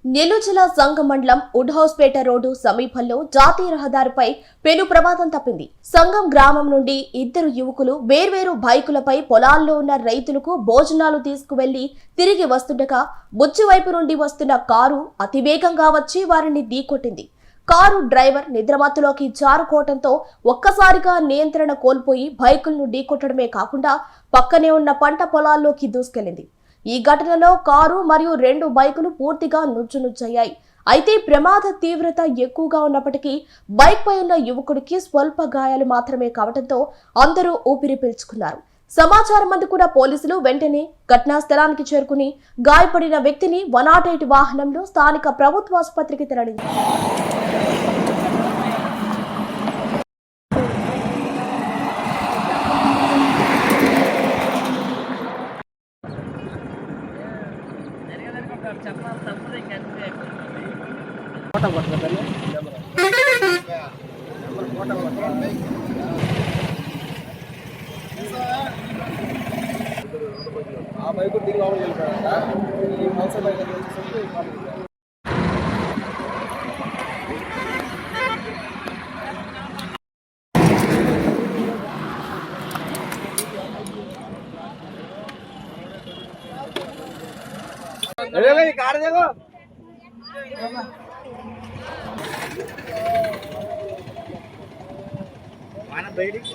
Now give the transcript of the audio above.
నెల్లూరు జిల్లా సంగం మండలం ఉడ్హౌస్పేట రోడ్డు సమీపంలో జాతీయ రహదారిపై పెను ప్రమాదం తప్పింది. సంగం గ్రామం నుండి ఇద్దరు యువకులు వేర్వేరు బైకులపై పొలాల్లో ఉన్న రైతులకు భోజనాలు తీసుకువెళ్లి తిరిగి వస్తుండగా బుచ్చి వైపు నుండి వస్తున్న కారు అతివేగంగా వచ్చి వారిని ఢీకొట్టింది. కారు డ్రైవర్ నిద్రమత్తులోకి జారుకోవడంతో ఒక్కసారిగా నియంత్రణ కోల్పోయి బైకులను ఢీకొట్టడమే కాకుండా పక్కనే ఉన్న పంట పొలాల్లోకి దూసుకెళ్లింది. ఈ ఘటనలో కారు మరియు 2 బైకులు పూర్తిగా నుజ్జునుజ్జయ్యాయి. అయితే ప్రమాద తీవ్రత ఎక్కువగా ఉన్నప్పటికీ బైక్ పై ఉన్న యువకుడికి స్వల్ప గాయాలు మాత్రమే కావడంతో అందరూ ఊపిరి పీల్చుకున్నారు. సమాచారం అందుకున్న పోలీసులు వెంటనే ఘటనా స్థలానికి చేరుకుని గాయపడిన వ్యక్తిని 108 వాహనంలో స్థానిక ప్రభుత్వ ఆసుపత్రికి తరలించారు. ఆ బైక్ దిగి లోపలికి వెళ్ళిపోయాడంట. ఈ మోటార్ బైక్ వచ్చేసరికి కాడ దిగో మన బయటికి